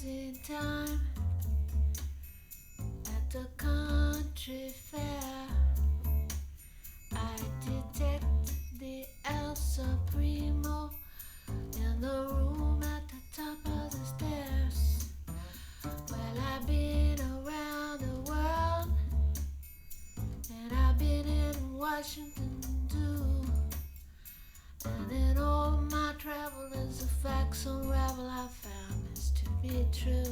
closing time at the country fair. I detect the El Supremo in the room at the top of the stairs. Well, I've been around the world, and I've been in Washington too. And in all my travels, the facts unravel. I found this to be true.